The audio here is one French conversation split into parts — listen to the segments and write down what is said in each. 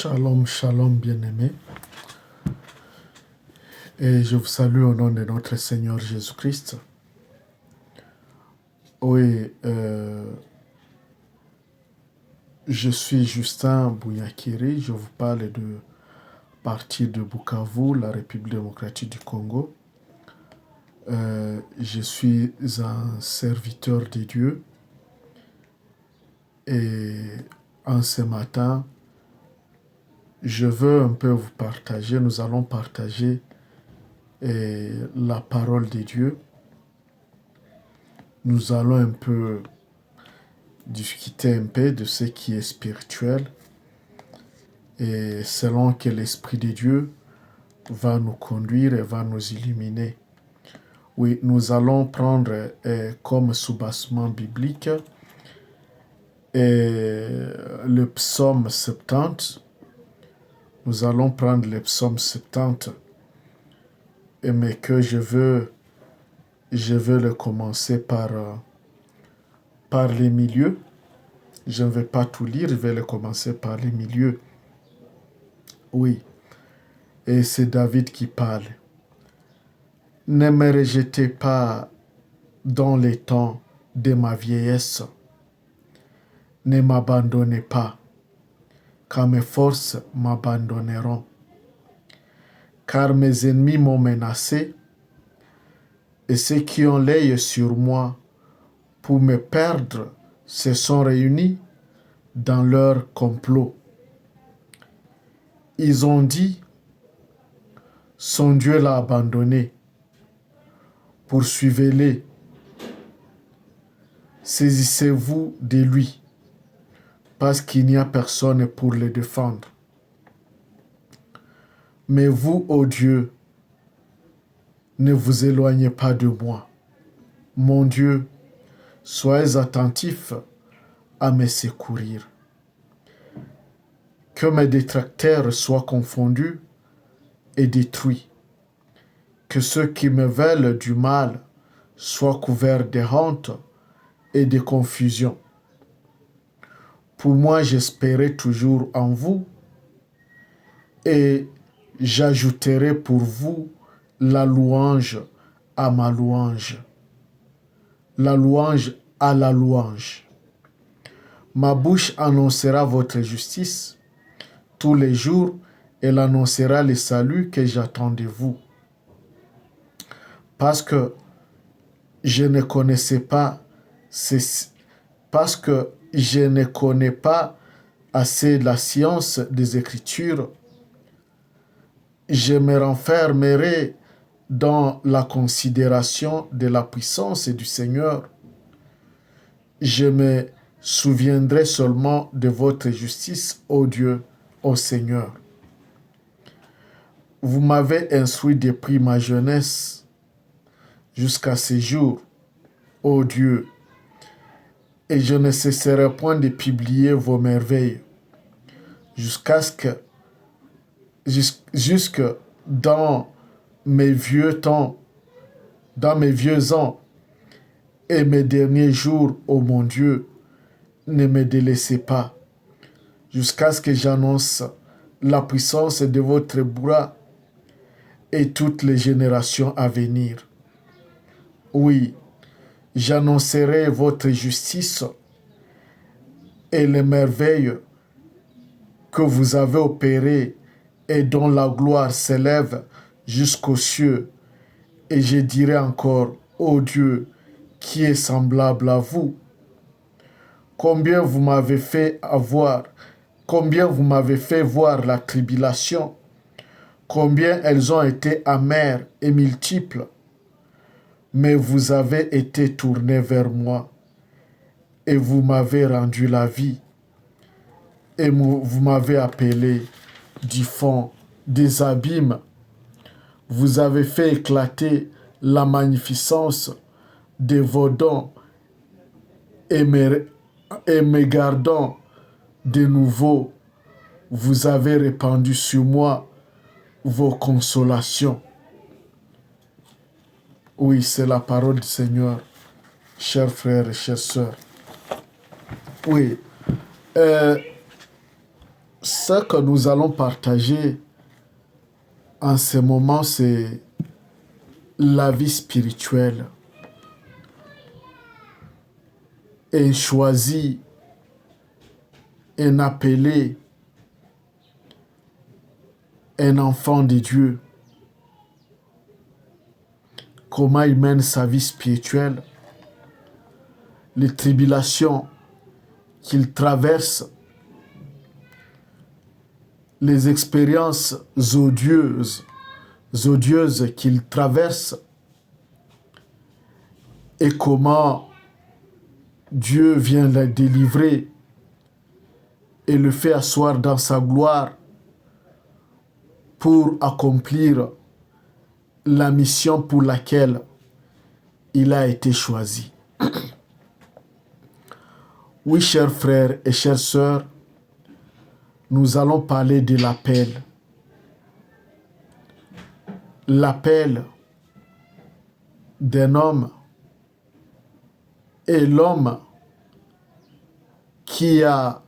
Shalom, shalom, bien-aimés. Et je vous salue au nom de notre Seigneur Jésus-Christ. Oui, je suis Justin Bouyakiri. Je vous parle de partir de Bukavu, la République démocratique du Congo. Je suis un serviteur de Dieu. Et en ce matin, je veux un peu vous partager, nous allons partager la parole de Dieu. Nous allons un peu discuter un peu de ce qui est spirituel et selon que l'Esprit de Dieu va nous conduire et va nous illuminer. Oui, nous allons prendre comme soubassement biblique le psaume 70. Nous allons prendre le psaume 70, mais que je veux le commencer par les milieux. Je ne vais pas tout lire, je vais le commencer par les milieux. Oui, et c'est David qui parle. Ne me rejetez pas dans les temps de ma vieillesse. Ne m'abandonnez pas, car mes forces m'abandonneront. Car mes ennemis m'ont menacé, et ceux qui ont l'œil sur moi pour me perdre se sont réunis dans leur complot. Ils ont dit, son Dieu l'a abandonné. Poursuivez-les. Saisissez-vous de lui, parce qu'il n'y a personne pour le défendre. Mais vous, ô Dieu, ne vous éloignez pas de moi. Mon Dieu, soyez attentifs à me secourir. Que mes détracteurs soient confondus et détruits. Que ceux qui me veulent du mal soient couverts de honte et de confusion. Pour moi, j'espérais toujours en vous et j'ajouterai pour vous la louange à ma louange, la louange à la louange. Ma bouche annoncera votre justice tous les jours, elle annoncera le salut que j'attends de vous. Parce que je ne connais pas assez la science des Écritures, je me renfermerai dans la considération de la puissance du Seigneur. Je me souviendrai seulement de votre justice, ô Dieu, ô Seigneur. Vous m'avez instruit depuis ma jeunesse jusqu'à ce jour, ô Dieu, et je ne cesserai point de publier vos merveilles jusque dans mes vieux temps, dans mes vieux ans et mes derniers jours, ô mon Dieu, ne me délaissez pas, jusqu'à ce que j'annonce la puissance de votre bras et toutes les générations à venir. Oui, j'annoncerai votre justice et les merveilles que vous avez opérées et dont la gloire s'élève jusqu'aux cieux. Et je dirai encore, ô Dieu, qui est semblable à vous. Combien vous m'avez fait voir la tribulation, combien elles ont été amères et multiples. Mais vous avez été tourné vers moi et vous m'avez rendu la vie et vous m'avez appelé du fond des abîmes. Vous avez fait éclater la magnificence de vos dons et me gardant de nouveau, vous avez répandu sur moi vos consolations. Oui, c'est la parole du Seigneur, chers frères et chères sœurs. Oui, Ce que nous allons partager en ce moment, c'est la vie spirituelle. Un choisi, un appelé, un enfant de Dieu. Comment il mène sa vie spirituelle, les tribulations qu'il traverse, les expériences odieuses qu'il traverse et comment Dieu vient le délivrer et le fait asseoir dans sa gloire pour accomplir la mission pour laquelle il a été choisi. Oui, chers frères et chères sœurs, nous allons parler de l'appel. L'appel d'un homme et l'homme qui a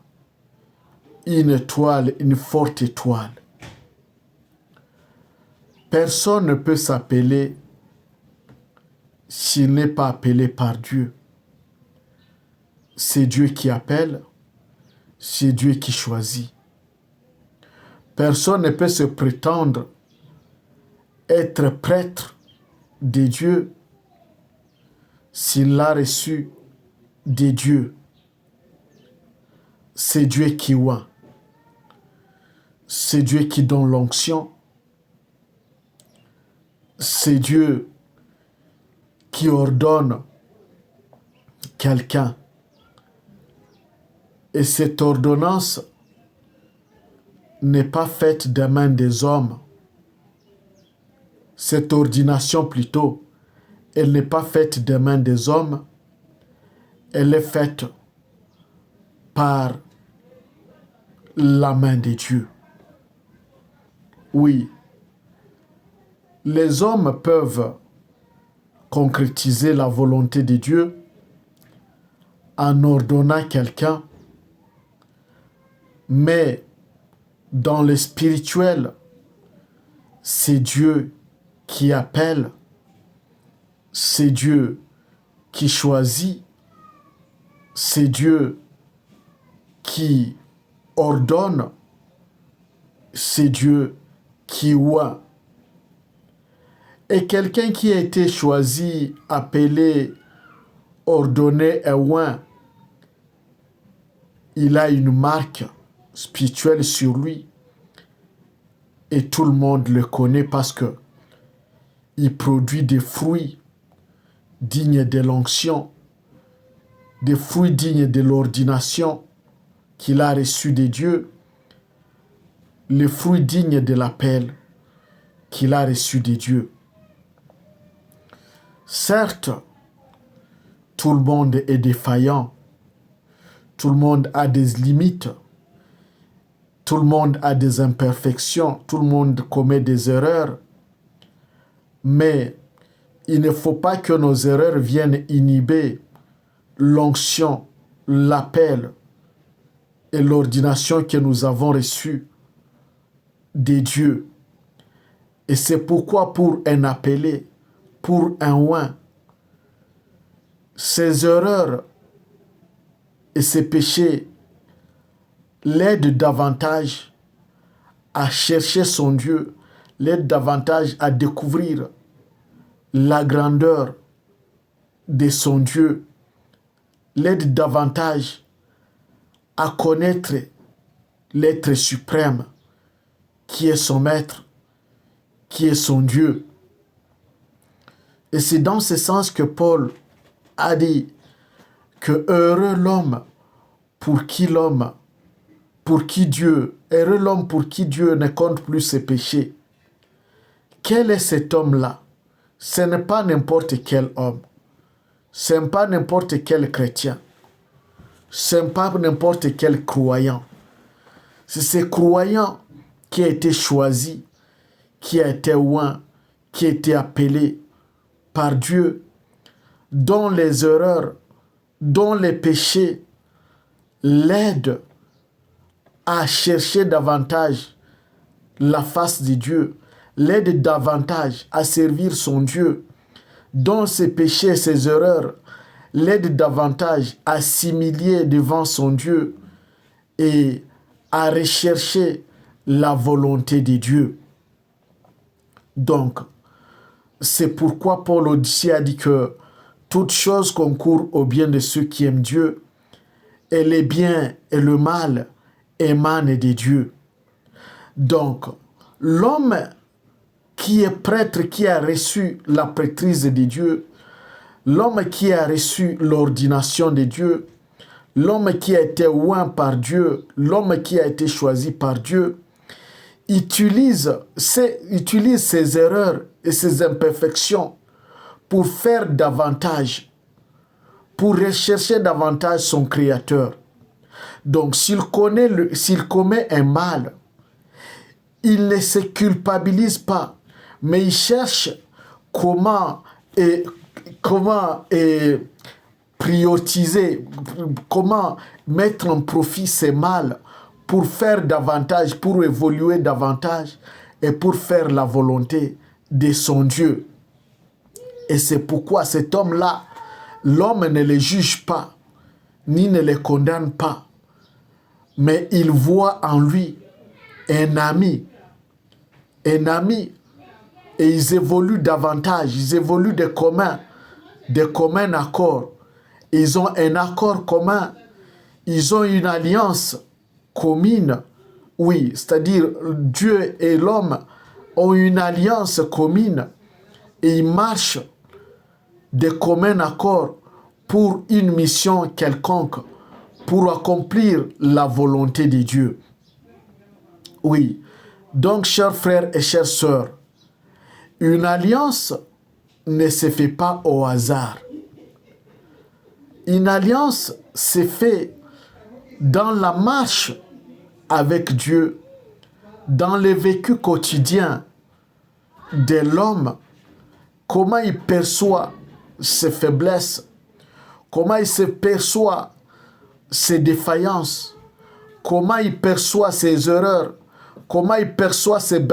une étoile, une forte étoile. Personne ne peut s'appeler s'il n'est pas appelé par Dieu. C'est Dieu qui appelle, c'est Dieu qui choisit. Personne ne peut se prétendre être prêtre de Dieu s'il l'a reçu de Dieu. C'est Dieu qui oint. C'est Dieu qui donne l'onction. C'est Dieu qui ordonne quelqu'un. Et cette ordonnance n'est pas faite des mains des hommes. Cette ordination plutôt, elle n'est pas faite des mains des hommes. Elle est faite par la main de Dieu. Oui, les hommes peuvent concrétiser la volonté de Dieu en ordonnant quelqu'un, mais dans le spirituel, c'est Dieu qui appelle, c'est Dieu qui choisit, c'est Dieu qui ordonne, c'est Dieu qui oint. Et quelqu'un qui a été choisi, appelé, ordonné et oint, il a une marque spirituelle sur lui. Et tout le monde le connaît parce que il produit des fruits dignes de l'onction, des fruits dignes de l'ordination qu'il a reçu de Dieu, les fruits dignes de l'appel qu'il a reçu de Dieu. Certes, tout le monde est défaillant, tout le monde a des limites, tout le monde a des imperfections, tout le monde commet des erreurs, mais il ne faut pas que nos erreurs viennent inhiber l'onction, l'appel et l'ordination que nous avons reçue de Dieu. Et c'est pourquoi pour un appelé, pour un oint, ces erreurs et ces péchés l'aident davantage à chercher son Dieu, l'aident davantage à découvrir la grandeur de son Dieu, l'aide davantage à connaître l'être suprême qui est son maître, qui est son Dieu. Et c'est dans ce sens que Paul a dit que heureux l'homme pour qui Dieu ne compte plus ses péchés. Quel est cet homme-là? Ce n'est pas n'importe quel homme. Ce n'est pas n'importe quel chrétien. Ce n'est pas n'importe quel croyant. C'est ce croyant qui a été choisi, qui a été oint, qui a été appelé par Dieu, dont les erreurs, dont les péchés l'aident à chercher davantage la face de Dieu, l'aide davantage à servir son Dieu, dont ses péchés et ses erreurs, l'aide davantage à s'humilier devant son Dieu et à rechercher la volonté de Dieu. Donc, c'est pourquoi Paul aussi a dit que toute chose concourt au bien de ceux qui aiment Dieu, et les biens et le mal émanent de Dieu. Donc, l'homme qui est prêtre, qui a reçu la prêtrise de Dieu, l'homme qui a reçu l'ordination de Dieu, l'homme qui a été oint par Dieu, l'homme qui a été choisi par Dieu, utilise ses erreurs et ses imperfections pour faire davantage, pour rechercher davantage son Créateur. Donc, s'il commet un mal, il ne se culpabilise pas, mais il cherche comment prioriser, comment mettre en profit ces mal pour faire davantage, pour évoluer davantage et pour faire la volonté de son Dieu. Et c'est pourquoi cet homme-là, l'homme ne le juge pas, ni ne le condamne pas, mais il voit en lui un ami, et ils évoluent davantage, ils évoluent de commun accord. Ils ont un accord commun, ils ont une alliance commune, oui, c'est-à-dire Dieu et l'homme ont une alliance commune et ils marchent de commun accord pour une mission quelconque, pour accomplir la volonté de Dieu. Oui, donc chers frères et chères sœurs, une alliance ne se fait pas au hasard. Une alliance se fait dans la marche avec Dieu, dans le vécu quotidien de l'homme, comment il perçoit ses faiblesses, comment il se perçoit ses défaillances, comment il perçoit ses erreurs, comment il perçoit ses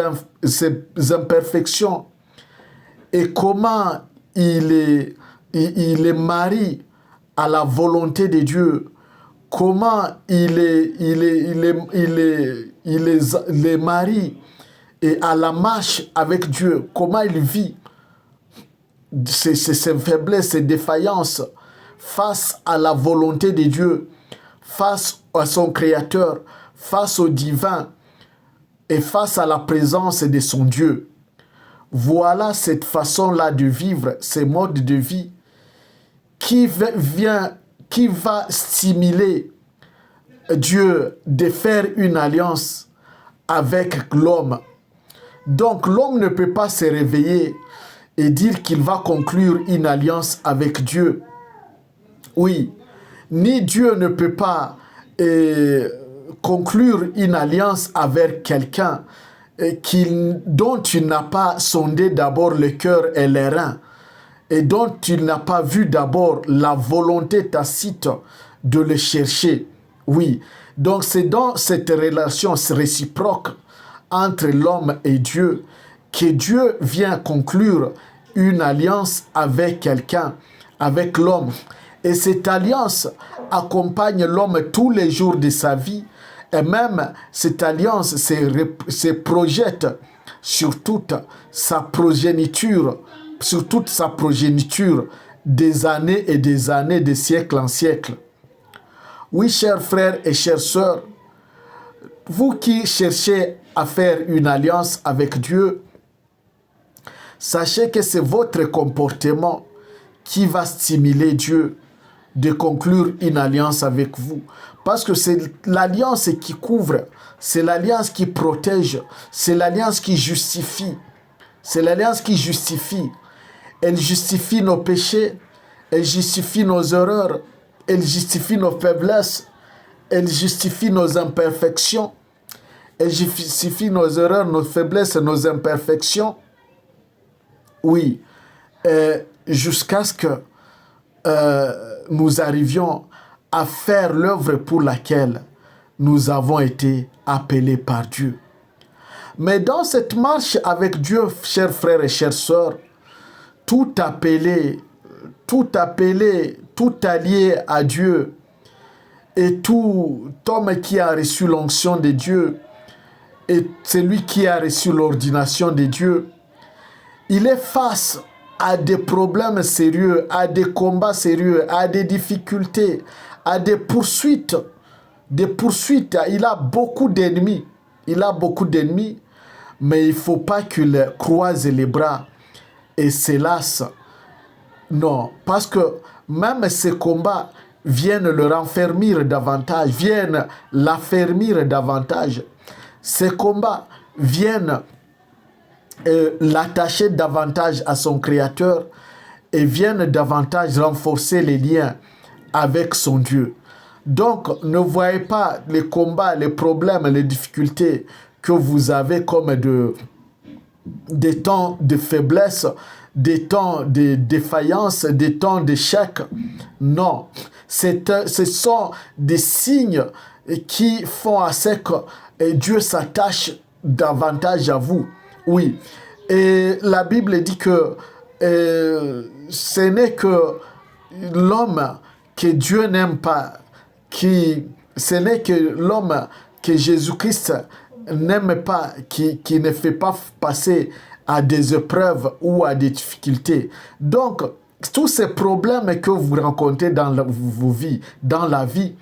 imperfections et comment il est marié à la volonté de Dieu, comment il est marié et à la marche avec Dieu, comment il vit ses faiblesses, ses défaillances face à la volonté de Dieu, face à son Créateur, face au divin et face à la présence de son Dieu. Voilà cette façon-là de vivre, ces modes de vie qui va stimuler Dieu de faire une alliance avec l'homme. Donc l'homme ne peut pas se réveiller et dire qu'il va conclure une alliance avec Dieu. Oui, ni Dieu ne peut pas conclure une alliance avec quelqu'un dont tu n'as pas sondé d'abord le cœur et les reins, et dont tu n'as pas vu d'abord la volonté tacite de le chercher. Oui, donc c'est dans cette relation réciproque entre l'homme et Dieu que Dieu vient conclure une alliance avec quelqu'un, avec l'homme. Et cette alliance accompagne l'homme tous les jours de sa vie. Et même cette alliance se projette sur toute sa progéniture, des années et des années, de siècle en siècle. Oui, chers frères et chères sœurs, vous qui cherchez à faire une alliance avec Dieu, sachez que c'est votre comportement qui va stimuler Dieu de conclure une alliance avec vous. Parce que c'est l'alliance qui couvre, c'est l'alliance qui protège, c'est l'alliance qui justifie. C'est l'alliance qui justifie. Elle justifie nos péchés, elle justifie nos erreurs, elle justifie nos faiblesses, elle justifie nos imperfections, elle justifie nos erreurs, nos faiblesses et nos imperfections. Oui, jusqu'à ce que nous arrivions à faire l'œuvre pour laquelle nous avons été appelés par Dieu. Mais dans cette marche avec Dieu, chers frères et chères sœurs, tout appelé, tout allié à Dieu et tout homme qui a reçu l'onction de Dieu et celui qui a reçu l'ordination de Dieu, il est face à des problèmes sérieux, à des combats sérieux, à des difficultés, à des poursuites. Il a beaucoup d'ennemis. Mais il ne faut pas qu'il croise les bras et se lasse. Non, parce que même ces combats viennent le renfermir davantage, viennent l'affermir davantage. Ces combats viennent l'attacher davantage à son Créateur et viennent davantage renforcer les liens avec son Dieu. Donc, ne voyez pas les combats, les problèmes, les difficultés que vous avez comme des temps de faiblesse, des temps de défaillance, des temps d'échec. Non, ce sont des signes qui font à ce que Dieu s'attache davantage à vous. Oui, et la Bible dit que ce n'est que l'homme que Dieu n'aime pas, ce n'est que l'homme que Jésus-Christ n'aime pas, qui ne fait pas passer à des épreuves ou à des difficultés. Donc, tous ces problèmes que vous rencontrez dans vos vies, dans la vie,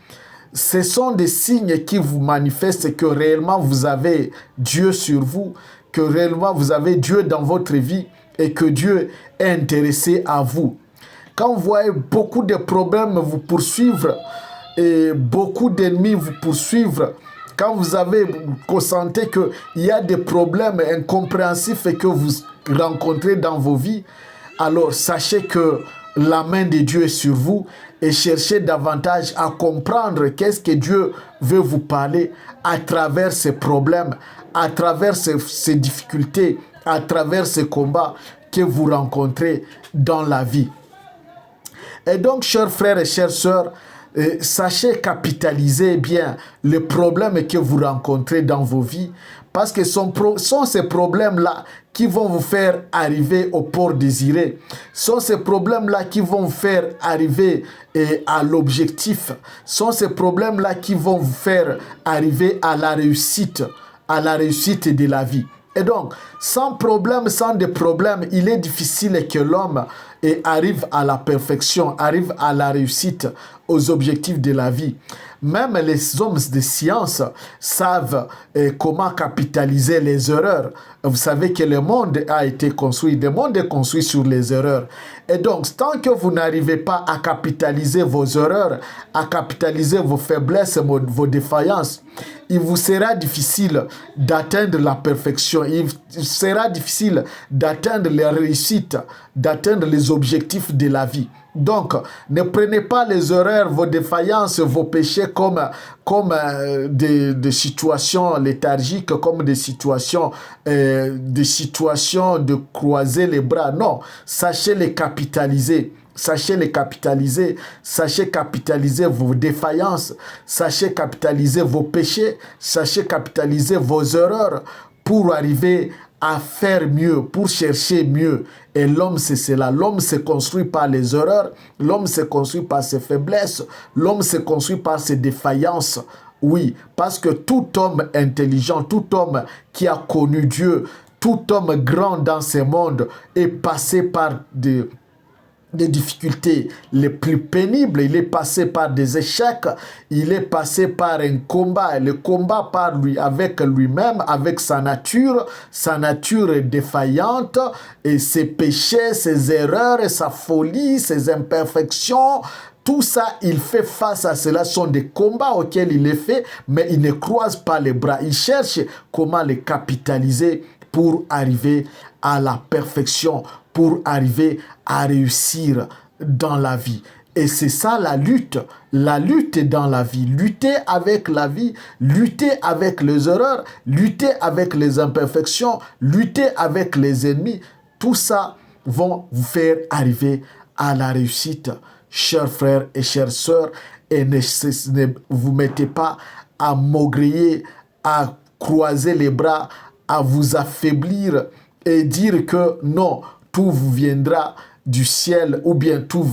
ce sont des signes qui vous manifestent que réellement vous avez Dieu sur vous, que réellement vous avez Dieu dans votre vie et que Dieu est intéressé à vous. Quand vous voyez beaucoup de problèmes vous poursuivre et beaucoup d'ennemis vous poursuivre, quand vous sentez qu'il y a des problèmes incompréhensifs et que vous rencontrez dans vos vies, alors sachez que la main de Dieu est sur vous et cherchez davantage à comprendre qu'est-ce que Dieu veut vous parler à travers ces problèmes, à travers ces difficultés, à travers ces combats que vous rencontrez dans la vie. Et donc, chers frères et chères sœurs, sachez capitaliser bien les problèmes que vous rencontrez dans vos vies, parce que ce sont ces problèmes-là qui vont vous faire arriver au port désiré. Ce sont ces problèmes-là qui vont vous faire arriver à l'objectif. Ce sont ces problèmes-là qui vont vous faire arriver à la réussite de la vie. Et donc, sans problème, sans des problèmes, il est difficile que l'homme arrive à la perfection, arrive à la réussite, aux objectifs de la vie. Même les hommes de science savent comment capitaliser les erreurs. Vous savez que le monde a été construit, le monde est construit sur les erreurs. Et donc, tant que vous n'arrivez pas à capitaliser vos erreurs, à capitaliser vos faiblesses, vos défaillances, il vous sera difficile d'atteindre la perfection. Il sera difficile d'atteindre les réussites, d'atteindre les objectifs de la vie. Donc, ne prenez pas les erreurs, vos défaillances, vos péchés comme des situations léthargiques, comme des situations de croiser les bras. Non, sachez les capitaliser. Sachez les capitaliser, sachez capitaliser vos défaillances, sachez capitaliser vos péchés, sachez capitaliser vos erreurs pour arriver à faire mieux, pour chercher mieux. Et l'homme, c'est cela. L'homme se construit par les erreurs, l'homme se construit par ses faiblesses, l'homme se construit par ses défaillances. Oui, parce que tout homme intelligent, tout homme qui a connu Dieu, tout homme grand dans ce monde est passé par des difficultés les plus pénibles, il est passé par des échecs, il est passé par un combat, le combat par lui, avec lui-même, avec sa nature est défaillante, et ses péchés, ses erreurs, sa folie, ses imperfections. Tout ça, il fait face à cela. Ce sont des combats auxquels il est fait, mais il ne croise pas les bras. Il cherche comment les capitaliser pour arriver à la perfection, pour arriver à réussir dans la vie. Et c'est ça la lutte dans la vie. Lutter avec la vie, lutter avec les erreurs, lutter avec les imperfections, lutter avec les ennemis. Tout ça vont vous faire arriver à la réussite, chers frères et chères sœurs. Et ne vous mettez pas à maugréer, à croiser les bras, à vous affaiblir et dire que non, tout vous viendra du ciel ou bien tout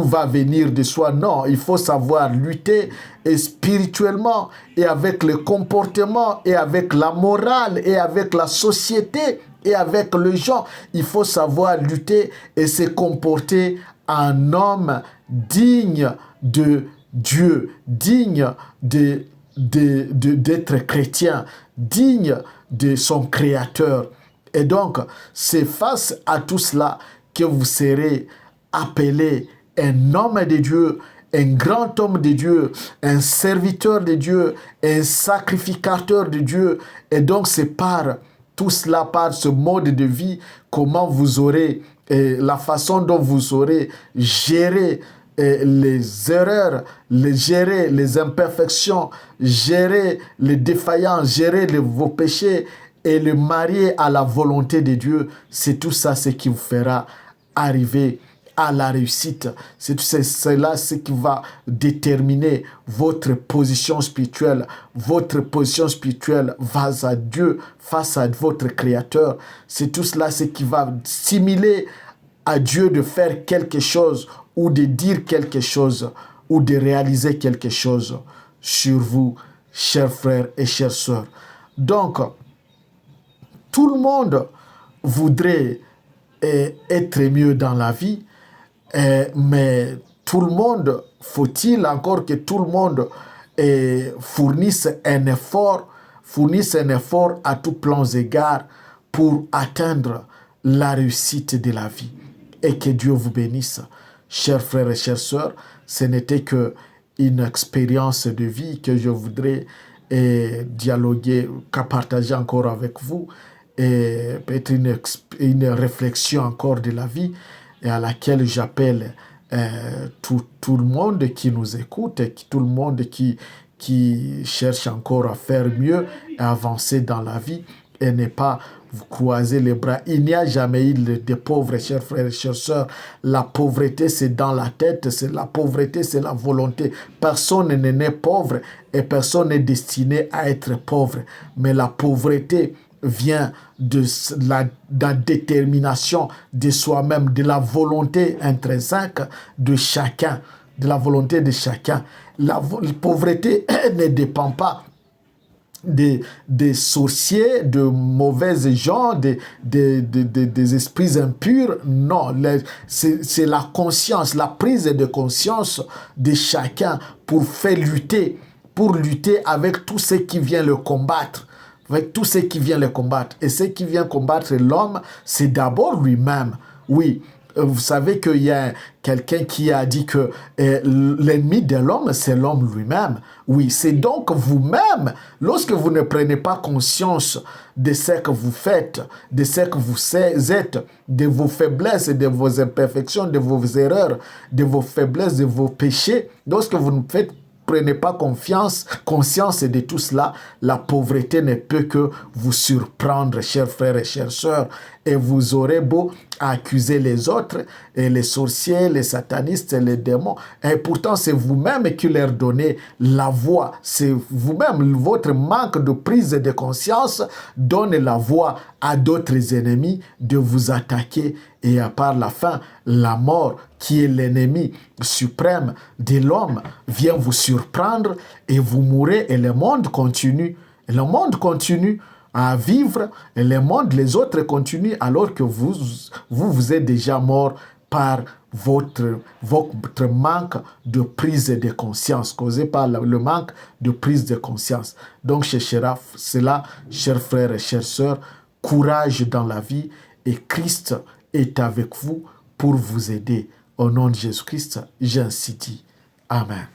va venir de soi. Non, il faut savoir lutter et spirituellement et avec le comportement et avec la morale et avec la société et avec le genre. Il faut savoir lutter et se comporter en homme digne de Dieu, digne d'être chrétien, digne de son Créateur. Et donc, c'est face à tout cela que vous serez appelé un homme de Dieu, un grand homme de Dieu, un serviteur de Dieu, un sacrificateur de Dieu. Et donc, c'est par tout cela, par ce mode de vie, comment vous aurez, la façon dont vous aurez géré les erreurs, gérer les imperfections, gérer les défaillances, gérer vos péchés et le marier à la volonté de Dieu. C'est tout ça ce qui vous fera arriver à la réussite. C'est cela ce qui va déterminer votre position spirituelle face à Dieu, face à votre Créateur. C'est tout cela ce qui va stimuler à Dieu de faire quelque chose ou de dire quelque chose ou de réaliser quelque chose sur vous, chers frères et chères sœurs. Donc, tout le monde voudrait être mieux dans la vie, mais tout le monde, faut-il encore que tout le monde fournisse un effort à tous plans égards pour atteindre la réussite de la vie. Et que Dieu vous bénisse. Chers frères et chères sœurs, ce n'était qu'une expérience de vie que je voudrais dialoguer, partager encore avec vous, et peut-être une réflexion encore de la vie, et à laquelle j'appelle tout le monde qui nous écoute, et tout le monde qui cherche encore à faire mieux et avancer dans la vie et ne pas vous croisez les bras. Il n'y a jamais eu de pauvres, chers frères et chères sœurs. La pauvreté, c'est dans la tête. La pauvreté, c'est la volonté. Personne n'est né pauvre et personne n'est destiné à être pauvre. Mais la pauvreté vient de la détermination de soi-même, de la volonté intrinsèque de chacun. De la volonté de chacun. La pauvreté ne dépend pas des sorciers, de mauvais gens, des esprits impurs. Non, c'est la conscience, la prise de conscience de chacun pour lutter avec tout ce qui vient le combattre. Avec tout ce qui vient le combattre. Et ce qui vient combattre l'homme, c'est d'abord lui-même. Oui. Vous savez qu'il y a quelqu'un qui a dit que l'ennemi de l'homme, c'est l'homme lui-même. Oui, c'est donc vous-même. Lorsque vous ne prenez pas conscience de ce que vous faites, de ce que vous êtes, de vos faiblesses, de vos imperfections, de vos erreurs, de vos faiblesses, de vos péchés, lorsque vous ne prenez pas conscience de tout cela, la pauvreté ne peut que vous surprendre, chers frères et chères sœurs, et vous aurez beau accuser les autres, et les sorciers, les satanistes, les démons, et pourtant c'est vous-même qui leur donnez la voix. C'est vous-même, votre manque de prise de conscience donne la voix à d'autres ennemis de vous attaquer, et à part la fin, la mort, qui est l'ennemi suprême de l'homme, vient vous surprendre et vous mourrez, et le monde continue. Et le monde continue à vivre, et les autres continuent, alors que vous êtes déjà mort par votre manque de prise de conscience, causé par le manque de prise de conscience. Donc, cela, chers frères et chères sœurs, courage dans la vie, et Christ est avec vous pour vous aider. Au nom de Jésus-Christ, j'ai ainsi dit. Amen.